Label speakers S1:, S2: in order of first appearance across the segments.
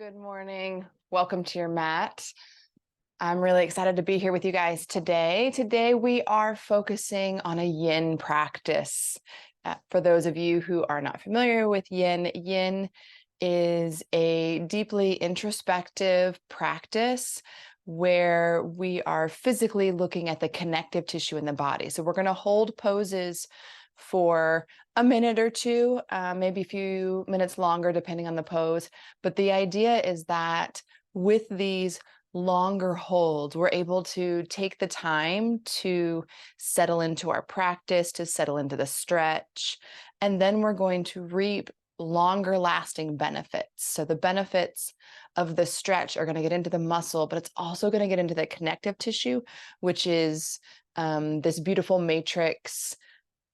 S1: Good morning. Welcome to your mat. I'm really excited to be here with you guys today. Today we are focusing on a yin practice. For those of you who are not familiar with yin, yin is a deeply introspective practice where we are physically looking at the connective tissue in the body. So we're going to hold poses for a minute or two, maybe a few minutes longer, depending on the pose. But the idea is that with these longer holds, we're able to take the time to settle into our practice, to settle into the stretch, and then we're going to reap longer lasting benefits. So the benefits of the stretch are going to get into the muscle, but it's also going to get into the connective tissue, which is this beautiful matrix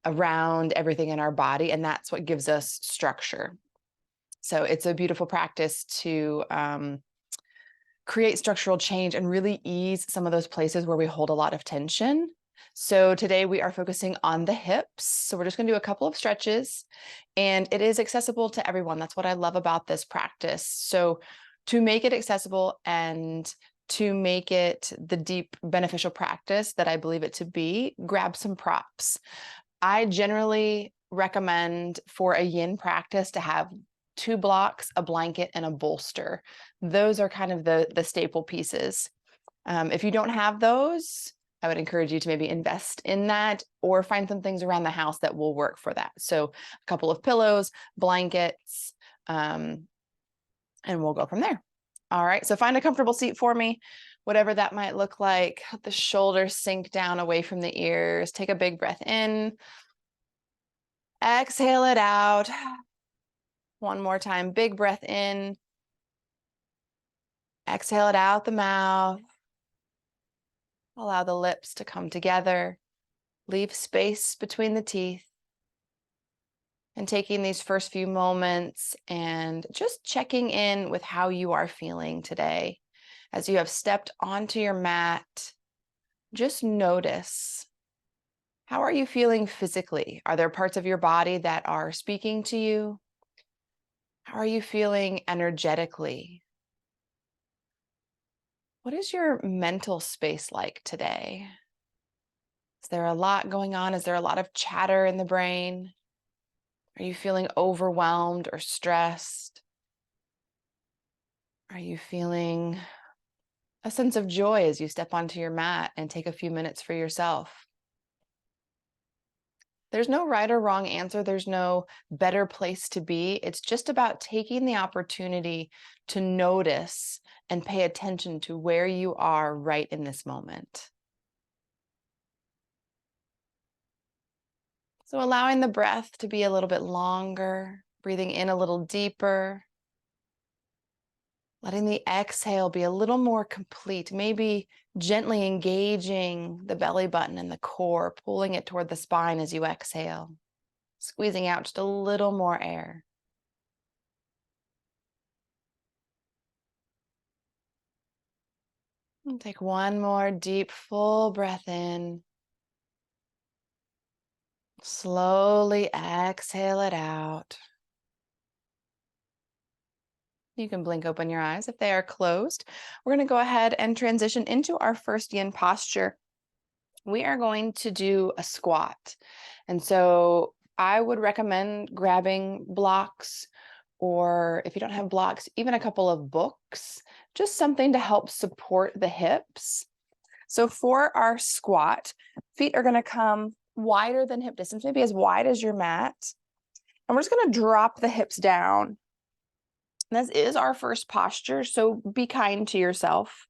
S1: around everything in our body, and that's what gives us structure. So it's a beautiful practice to create structural change and really ease some of those places where we hold a lot of tension. So today we are focusing on the hips. So we're just going to do a couple of stretches, and it is accessible to everyone. That's what I love about this practice. So to make it accessible and to make it the deep beneficial practice that I believe it to be, grab some props. I generally recommend for a yin practice to have 2 blocks, a blanket, and a bolster. Those are kind of the staple pieces. If you don't have those, I would encourage you to maybe invest in that or find some things around the house that will work for that. So a couple of pillows, blankets, and we'll go from there. All right, so find a comfortable seat for me, whatever that might look like. Let the shoulders sink down away from the ears. Take a big breath in. Exhale it out. One more time, big breath in. Exhale it out the mouth. Allow the lips to come together. Leave space between the teeth. And taking these first few moments and just checking in with how you are feeling today. As you have stepped onto your mat, just notice, how are you feeling physically? Are there parts of your body that are speaking to you? How are you feeling energetically? What is your mental space like today? Is there a lot going on? Is there a lot of chatter in the brain? Are you feeling overwhelmed or stressed? Are you feeling a sense of joy as you step onto your mat and take a few minutes for yourself? There's no right or wrong answer. There's no better place to be. It's just about taking the opportunity to notice and pay attention to where you are right in this moment. So allowing the breath to be a little bit longer, breathing in a little deeper, letting the exhale be a little more complete, maybe gently engaging the belly button and the core, pulling it toward the spine as you exhale, squeezing out just a little more air. And take one more deep, full breath in. Slowly exhale it out. You can blink open your eyes if they are closed. We're going to go ahead and transition into our first yin posture. We are going to do a squat. And so I would recommend grabbing blocks, or if you don't have blocks, even a couple of books, just something to help support the hips. So for our squat, feet are going to come wider than hip distance, maybe as wide as your mat. And we're just going to drop the hips down. This is our first posture, so be kind to yourself.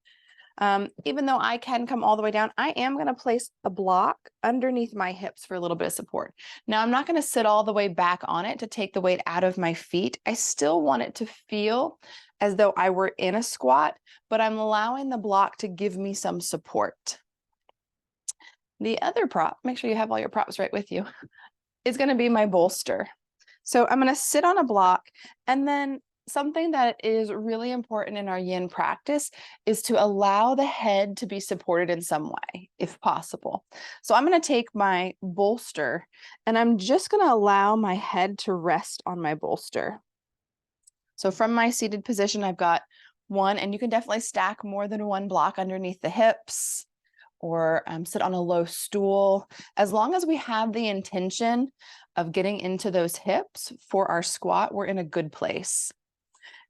S1: Even though I can come all the way down, I am going to place a block underneath my hips for a little bit of support. Now, I'm not going to sit all the way back on it to take the weight out of my feet. I still want it to feel as though I were in a squat, but I'm allowing the block to give me some support. The other prop, make sure you have all your props right with you, is going to be my bolster. So I'm going to sit on a block, and then something that is really important in our yin practice is to allow the head to be supported in some way, if possible. So I'm going to take my bolster, and I'm just going to allow my head to rest on my bolster. So from my seated position, I've got one, and you can definitely stack more than one block underneath the hips, or sit on a low stool. As long as we have the intention of getting into those hips for our squat, we're in a good place.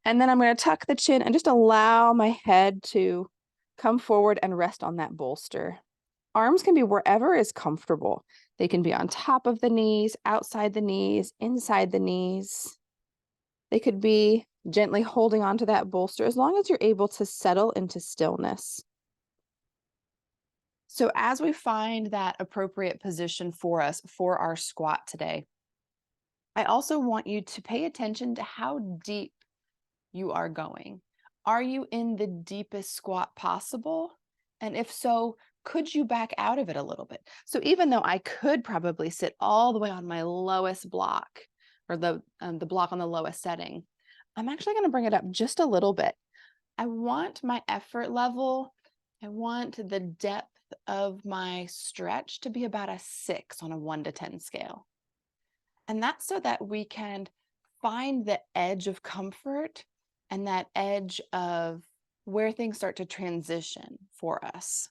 S1: And then I'm going to tuck the chin and just allow my head to come forward and rest on that bolster. Arms can be wherever is comfortable. They can be on top of the knees, outside the knees, inside the knees. They could be gently holding onto that bolster as long as you're able to settle into stillness. So as we find that appropriate position for us for our squat today, I also want you to pay attention to how deep you are going. Are you in the deepest squat possible? And if so, could you back out of it a little bit? So even though I could probably sit all the way on my lowest block, or the block on the lowest setting, I'm actually going to bring it up just a little bit. I want my effort level, I want the depth of my stretch to be about a 6 on a 1 to 10 scale. And that's so that we can find the edge of comfort and that edge of where things start to transition for us.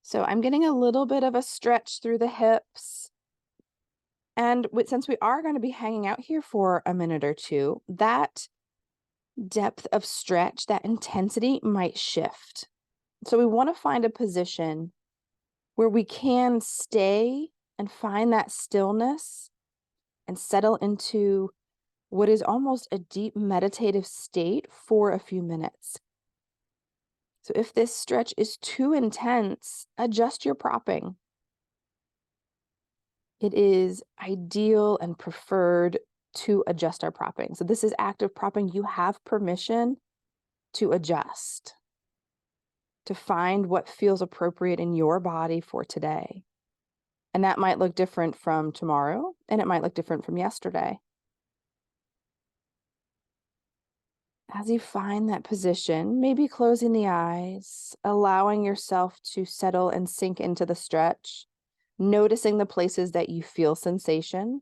S1: So I'm getting a little bit of a stretch through the hips. And since we are going to be hanging out here for a minute or two, that depth of stretch, that intensity might shift. So we want to find a position where we can stay and find that stillness and settle into what is almost a deep meditative state for a few minutes. So if this stretch is too intense, adjust your propping. It is ideal and preferred to adjust our propping. So this is active propping. You have permission to adjust, to find what feels appropriate in your body for today. And that might look different from tomorrow, and it might look different from yesterday. As you find that position, maybe closing the eyes, allowing yourself to settle and sink into the stretch, noticing the places that you feel sensation,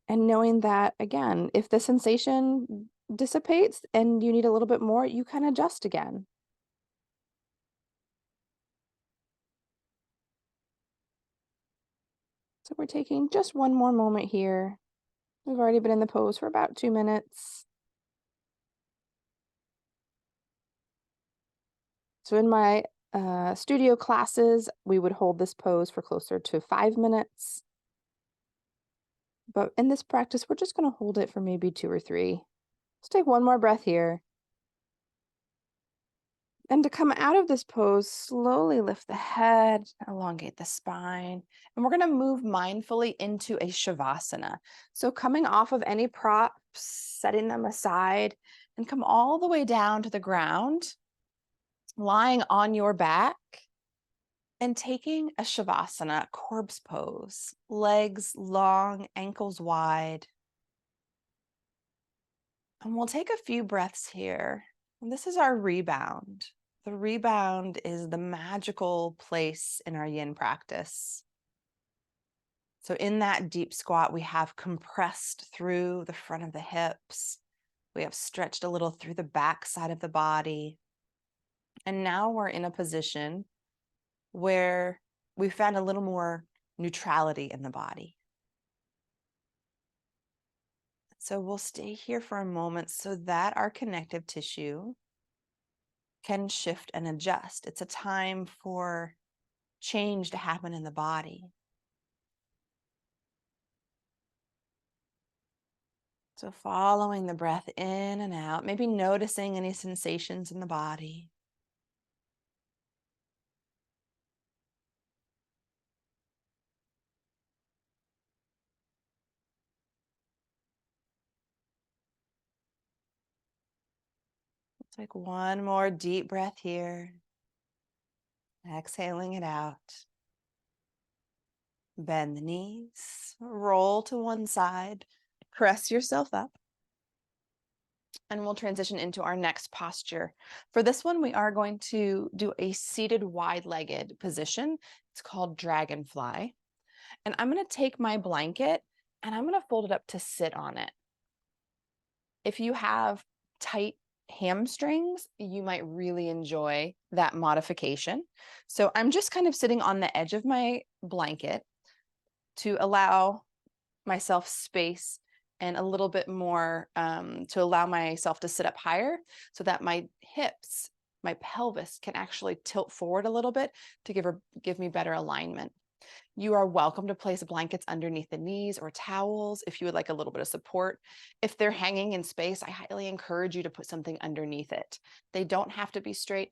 S1: and knowing that, again, if the sensation dissipates and you need a little bit more, you can adjust again. So we're taking just one more moment here. We've already been in the pose for about 2 minutes. So in my studio classes, we would hold this pose for closer to 5 minutes. But in this practice, we're just going to hold it for maybe 2 or 3. Let's take one more breath here. And to come out of this pose, slowly lift the head, elongate the spine, and we're going to move mindfully into a shavasana. So coming off of any props, setting them aside, and come all the way down to the ground, lying on your back, and taking a shavasana, corpse pose, legs long, ankles wide. And we'll take a few breaths here. And this is our rebound. The rebound is the magical place in our yin practice. So in that deep squat, we have compressed through the front of the hips. We have stretched a little through the back side of the body. And now we're in a position where we found a little more neutrality in the body. So we'll stay here for a moment so that our connective tissue can shift and adjust. It's a time for change to happen in the body. So following the breath in and out, maybe noticing any sensations in the body. Take one more deep breath here. Exhaling it out. Bend the knees, roll to one side, press yourself up. And we'll transition into our next posture. For this one, we are going to do a seated wide-legged position. It's called dragonfly. And I'm going to take my blanket and I'm going to fold it up to sit on it. If you have tight hamstrings, you might really enjoy that modification. So I'm just kind of sitting on the edge of my blanket to allow myself space and a little bit more to allow myself to sit up higher so that my hips, my pelvis can actually tilt forward a little bit to give me better alignment. You are welcome to place blankets underneath the knees or towels if you would like a little bit of support. If they're hanging in space, I highly encourage you to put something underneath it. They don't have to be straight.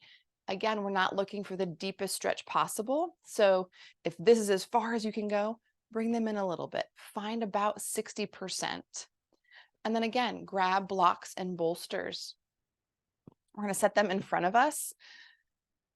S1: Again, we're not looking for the deepest stretch possible. So if this is as far as you can go, bring them in a little bit. Find about 60%. And then again, grab blocks and bolsters. We're going to set them in front of us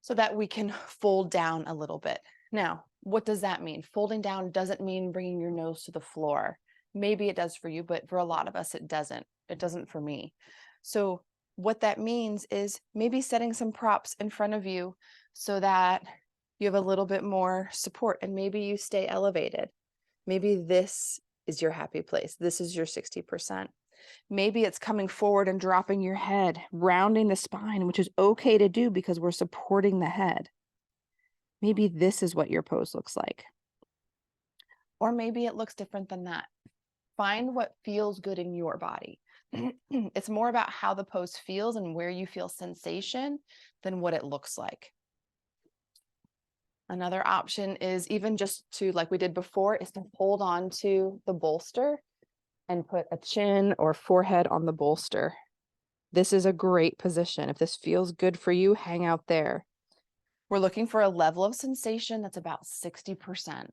S1: so that we can fold down a little bit. Now, what does that mean? Folding down doesn't mean bringing your nose to the floor. Maybe it does for you, but for a lot of us, it doesn't. It doesn't for me. So what that means is maybe setting some props in front of you so that you have a little bit more support and maybe you stay elevated. Maybe this is your happy place. This is your 60%. Maybe it's coming forward and dropping your head, rounding the spine, which is okay to do because we're supporting the head. Maybe this is what your pose looks like. Or maybe it looks different than that. Find what feels good in your body. It's more about how the pose feels and where you feel sensation than what it looks like. Another option is even just to, like we did before, is to hold on to the bolster and put a chin or forehead on the bolster. This is a great position. If this feels good for you, hang out there. We're looking for a level of sensation that's about 60%.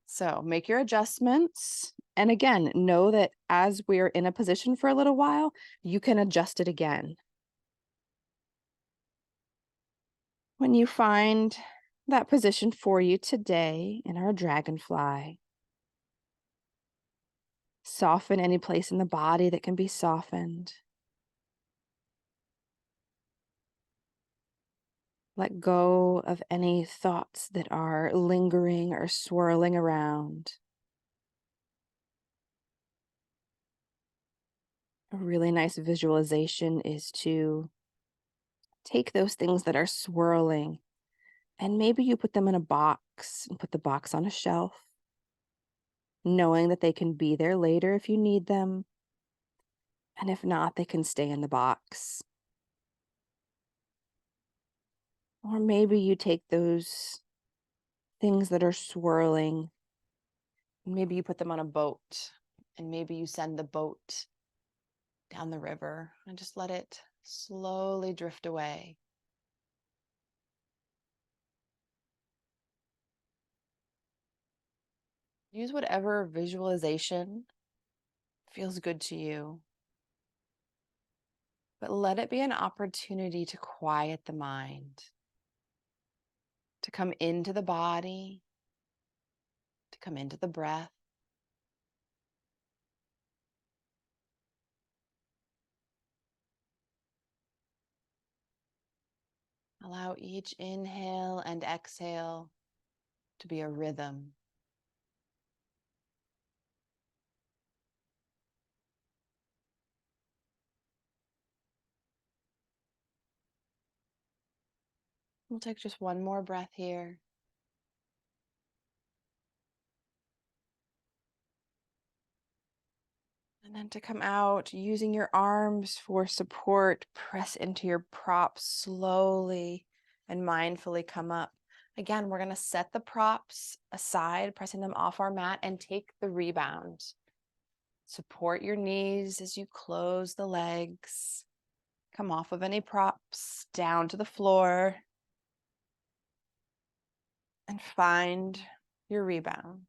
S1: So make your adjustments. And again, know that as we're in a position for a little while, you can adjust it again. When you find that position for you today in our dragonfly, soften any place in the body that can be softened. Let go of any thoughts that are lingering or swirling around. A really nice visualization is to take those things that are swirling and maybe you put them in a box and put the box on a shelf, knowing that they can be there later if you need them. And if not, they can stay in the box. Or maybe you take those things that are swirling, and maybe you put them on a boat, and maybe you send the boat down the river and just let it slowly drift away. Use whatever visualization feels good to you, but let it be an opportunity to quiet the mind, to come into the body, to come into the breath. Allow each inhale and exhale to be a rhythm. We'll take just one more breath here. And then to come out, using your arms for support, press into your props slowly and mindfully come up. Again, we're going to set the props aside, pressing them off our mat, and take the rebound. Support your knees as you close the legs. Come off of any props, down to the floor. And find your rebound.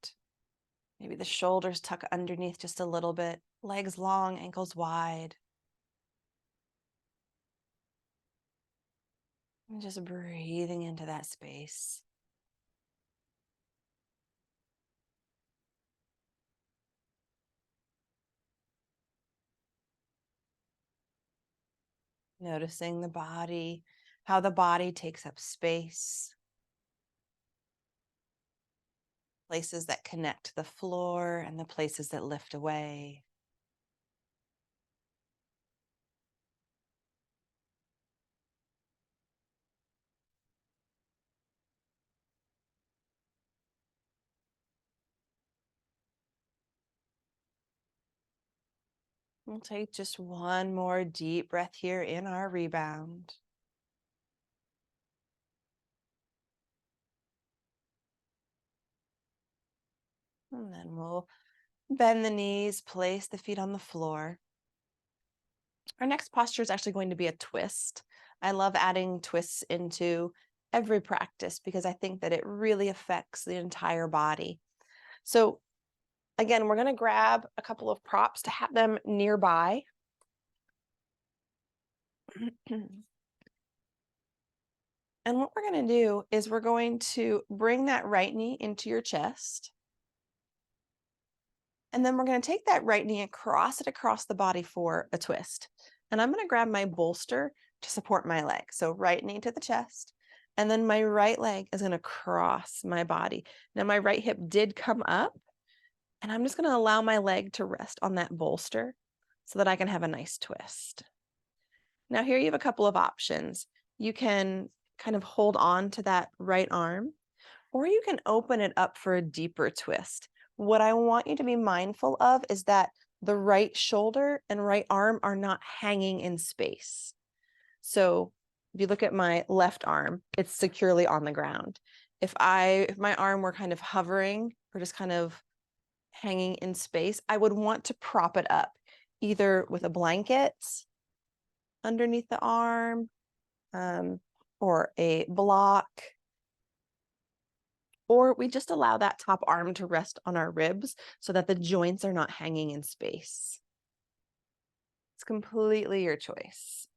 S1: Maybe the shoulders tuck underneath just a little bit, legs long, ankles wide. And just breathing into that space. Noticing the body, how the body takes up space. places that connect to the floor and the places that lift away. We'll take just one more deep breath here in our rebound. And then we'll bend the knees, place the feet on the floor. Our next posture is actually going to be a twist. I love adding twists into every practice because I think that it really affects the entire body. So again, we're going to grab a couple of props to have them nearby. And what we're going to do is we're going to bring that right knee into your chest. And then we're going to take that right knee and cross it across the body for a twist. And I'm going to grab my bolster to support my leg. So right knee to the chest. And then my right leg is going to cross my body. Now my right hip did come up. And I'm just going to allow my leg to rest on that bolster so that I can have a nice twist. Now here you have a couple of options. You can kind of hold on to that right arm, or you can open it up for a deeper twist. What I want you to be mindful of is that the right shoulder and right arm are not hanging in space. So if you look at my left arm, it's securely on the ground. If my arm were kind of hovering or just kind of hanging in space, I would want to prop it up, either with a blanket underneath the arm, or a block, or we just allow that top arm to rest on our ribs so that the joints are not hanging in space. It's completely your choice.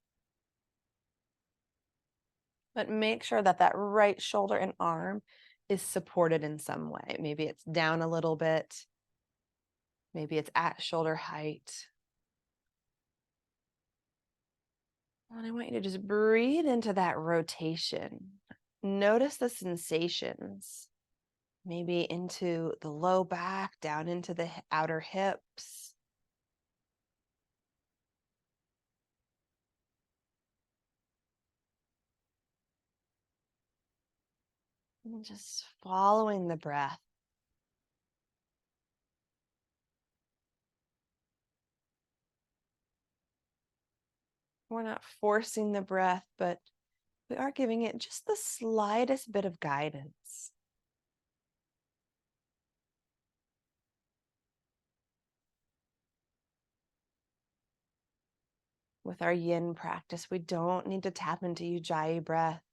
S1: But make sure that that right shoulder and arm is supported in some way. Maybe it's down a little bit. Maybe it's at shoulder height. And I want you to just breathe into that rotation. Notice the sensations. Maybe into the low back, down into the outer hips. And just following the breath. We're not forcing the breath, but we are giving it just the slightest bit of guidance. With our yin practice, we don't need to tap into ujjayi breath,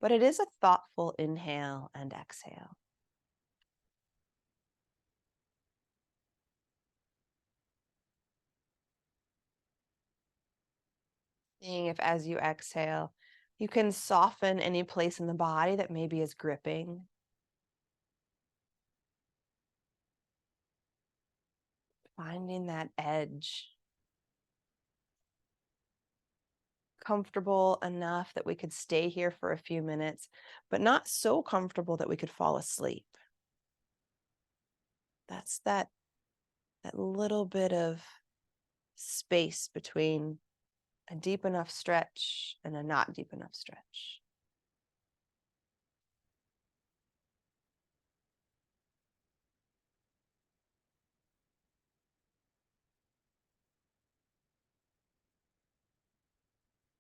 S1: but it is a thoughtful inhale and exhale. Seeing if as you exhale, you can soften any place in the body that maybe is gripping. Finding that edge. Comfortable enough that we could stay here for a few minutes, but not so comfortable that we could fall asleep. That's that little bit of space between a deep enough stretch and a not deep enough stretch.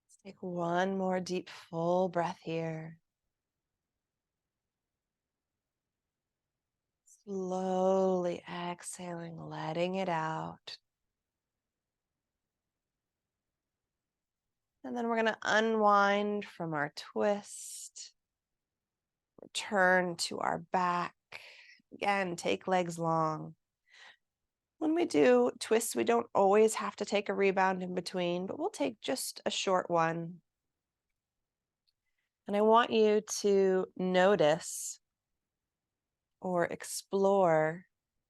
S1: Let's take one more deep, full breath here. Slowly exhaling, letting it out. And then we're going to unwind from our twist. Return to our back. Again, take legs long. When we do twists, we don't always have to take a rebound in between, but we'll take just a short one. And I want you to notice or explore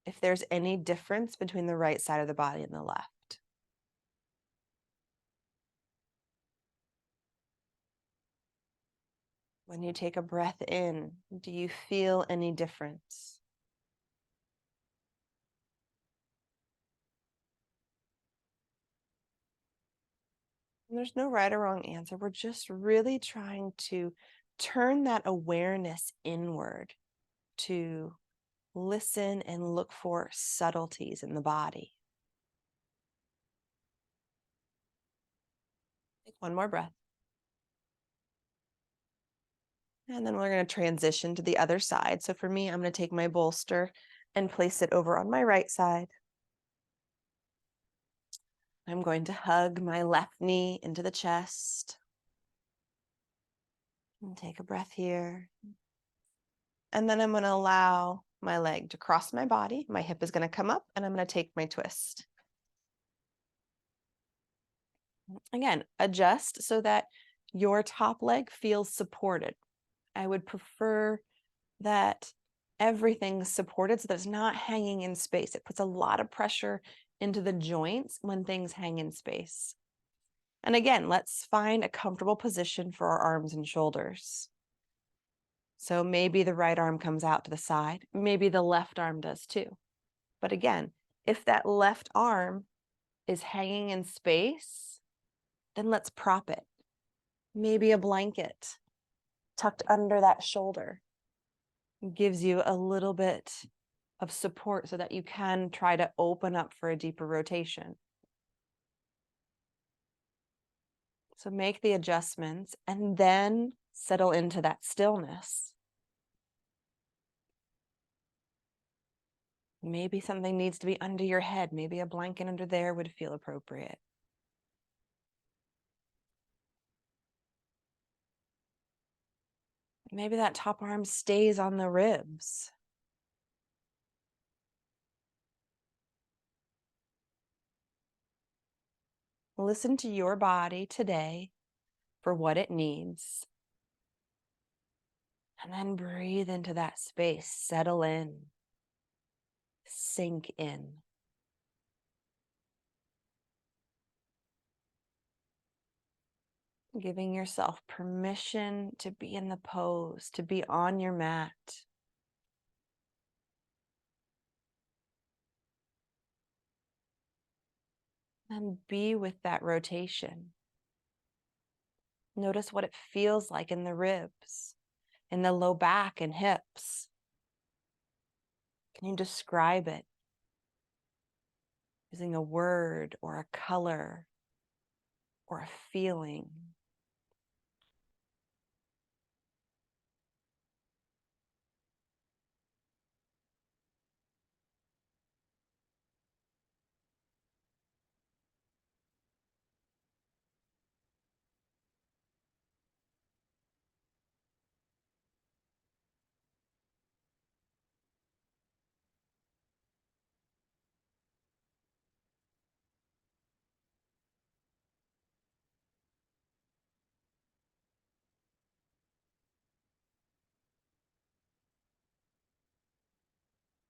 S1: if there's any difference between the right side of the body and the left. When you take a breath in, do you feel any difference? And there's no right or wrong answer. We're just really trying to turn that awareness inward to listen and look for subtleties in the body. Take one more breath. And then we're going to transition to the other side. So for me, I'm going to take my bolster and place it over on my right side. I'm going to hug my left knee into the chest. And take a breath here. And then I'm going to allow my leg to cross my body. My hip is going to come up and I'm going to take my twist. Again, adjust so that your top leg feels supported. I would prefer that everything's supported so that it's not hanging in space. It puts a lot of pressure into the joints when things hang in space. And again, let's find a comfortable position for our arms and shoulders. So maybe the right arm comes out to the side. Maybe the left arm does too. But again, if that left arm is hanging in space, then let's prop it. Maybe a blanket tucked under that shoulder gives you a little bit of support so that you can try to open up for a deeper rotation. So make the adjustments and then settle into that stillness. Maybe something needs to be under your head. Maybe a blanket under there would feel appropriate. Maybe that top arm stays on the ribs. Listen to your body today for what it needs. And then breathe into that space, settle in, sink in. Giving yourself permission to be in the pose, to be on your mat. And be with that rotation. Notice what it feels like in the ribs, in the low back and hips. Can you describe it using a word or a color or a feeling?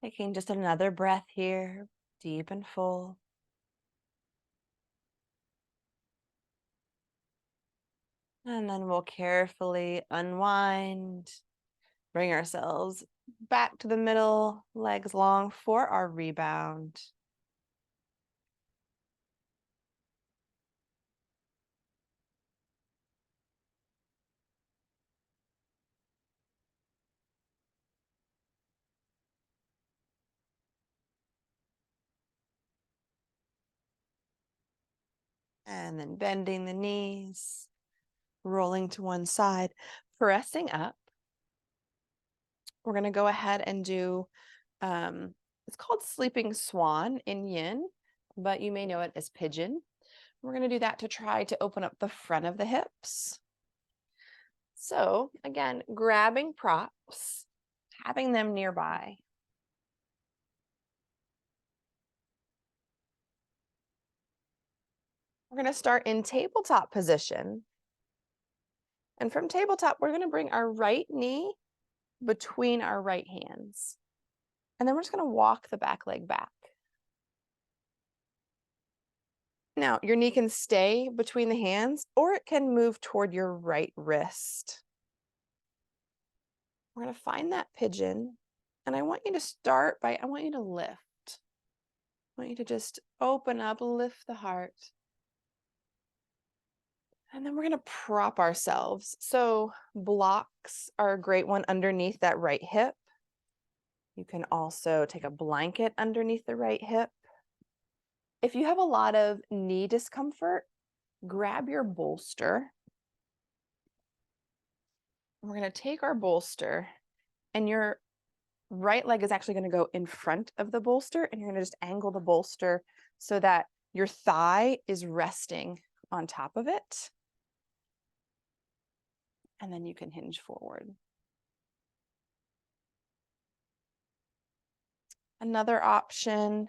S1: Taking just another breath here, deep and full. And then we'll carefully unwind, bring ourselves back to the middle, legs long for our rebound. And then bending the knees, rolling to one side, pressing up. We're going to go ahead and do, it's called sleeping swan in yin, but you may know it as pigeon. We're going to do that to try to open up the front of the hips. So again, grabbing props, having them nearby. We're going to start in tabletop position. And from tabletop, we're going to bring our right knee between our right hands. And then we're just going to walk the back leg back. Now, your knee can stay between the hands or it can move toward your right wrist. We're going to find that pigeon. And I want you to start by, I want you to lift. I want you to just open up, lift the heart. And then we're going to prop ourselves. So blocks are a great one underneath that right hip. You can also take a blanket underneath the right hip. If you have a lot of knee discomfort, grab your bolster. We're going to take our bolster, and your right leg is actually going to go in front of the bolster, and you're going to just angle the bolster so that your thigh is resting on top of it. And then you can hinge forward. Another option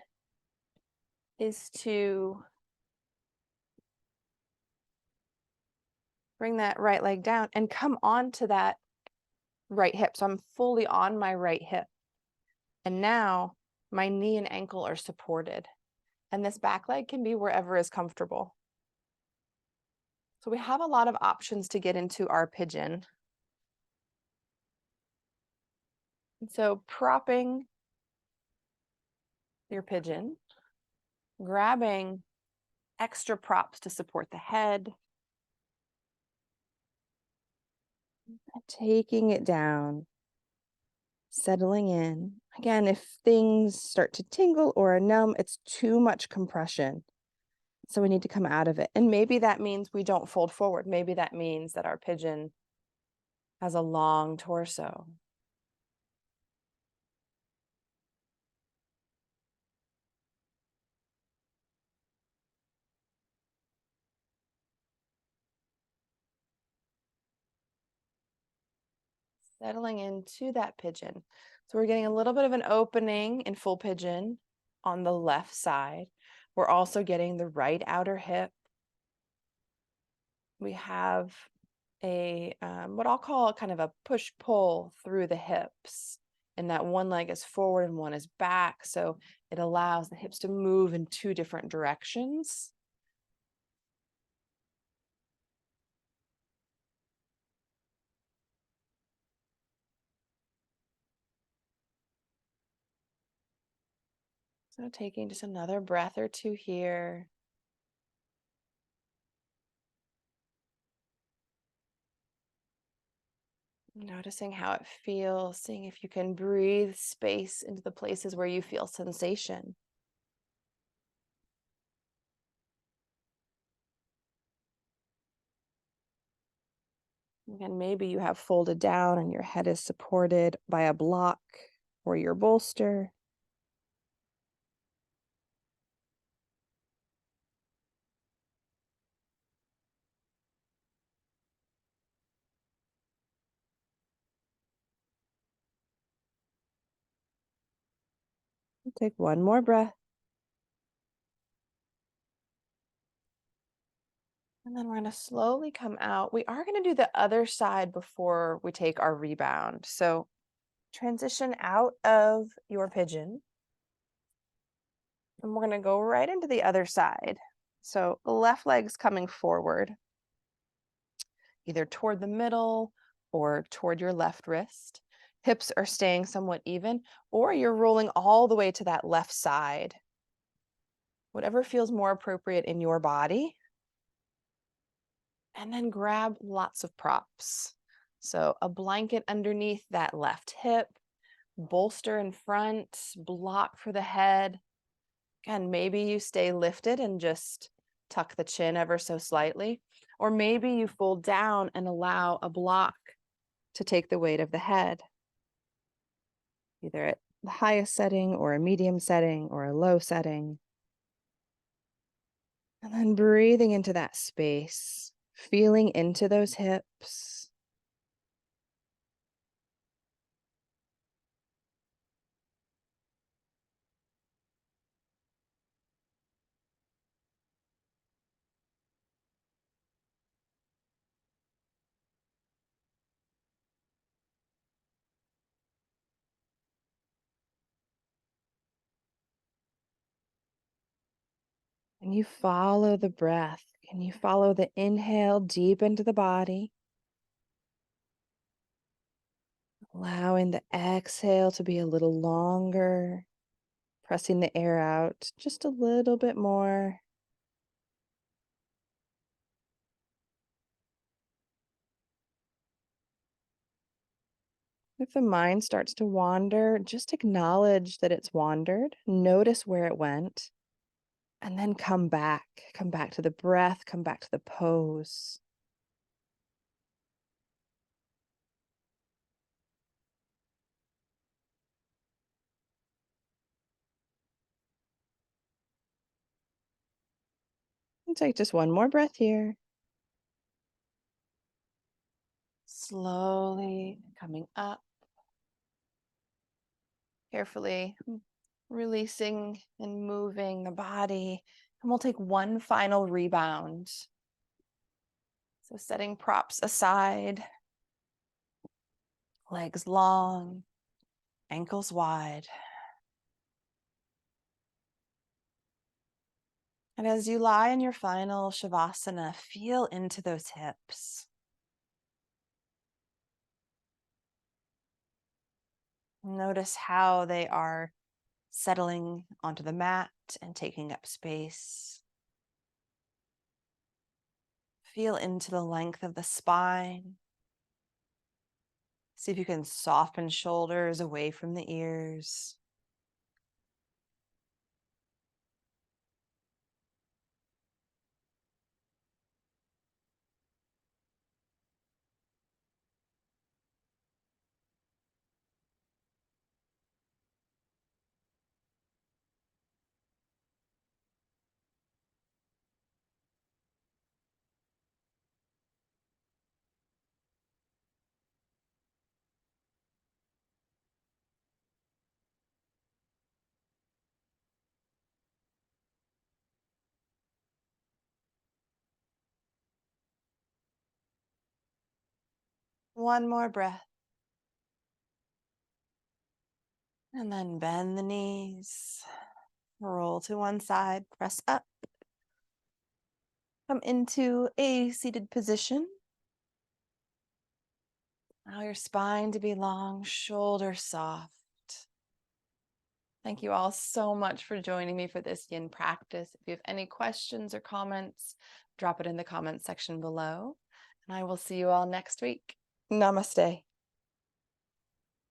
S1: is to bring that right leg down and come onto that right hip. So I'm fully on my right hip. And now my knee and ankle are supported. And this back leg can be wherever is comfortable. So we have a lot of options to get into our pigeon. And so propping your pigeon, grabbing extra props to support the head, taking it down, settling in. Again, if things start to tingle or are numb, it's too much compression. So we need to come out of it. And maybe that means we don't fold forward. Maybe that means that our pigeon has a long torso. Settling into that pigeon. So we're getting a little bit of an opening in full pigeon on the left side. We're also getting the right outer hip. We have a what I'll call kind of a push-pull through the hips, and that one leg is forward and one is back, so it allows the hips to move in two different directions. So taking just another breath or two here. Noticing how it feels, seeing if you can breathe space into the places where you feel sensation. Again, maybe you have folded down and your head is supported by a block or your bolster. Take one more breath. And then we're going to slowly come out. We are going to do the other side before we take our rebound. So transition out of your pigeon. And we're going to go right into the other side. So the left leg's coming forward, either toward the middle or toward your left wrist. Hips are staying somewhat even, or you're rolling all the way to that left side. Whatever feels more appropriate in your body. And then grab lots of props. So a blanket underneath that left hip, bolster in front, block for the head. Again, maybe you stay lifted and just tuck the chin ever so slightly, or maybe you fold down and allow a block to take the weight of the head, either at the highest setting or a medium setting or a low setting. And then breathing into that space, feeling into those hips. And you follow the breath. Can you follow the inhale deep into the body? Allowing the exhale to be a little longer, pressing the air out just a little bit more. If the mind starts to wander, just acknowledge that it's wandered, notice where it went, and then come back. Come back to the breath, come back to the pose. And take just one more breath here. Slowly coming up, carefully releasing and moving the body. And we'll take one final rebound. So setting props aside, legs long, ankles wide. And as you lie in your final Shavasana, feel into those hips. Notice how they are settling onto the mat and taking up space. Feel into the length of the spine. See if you can soften shoulders away from the ears. One more breath. And then bend the knees. Roll to one side, press up. Come into a seated position. Allow your spine to be long, shoulders soft. Thank you all so much for joining me for this yin practice. If you have any questions or comments, drop it in the comments section below. And I will see you all next week. Namaste.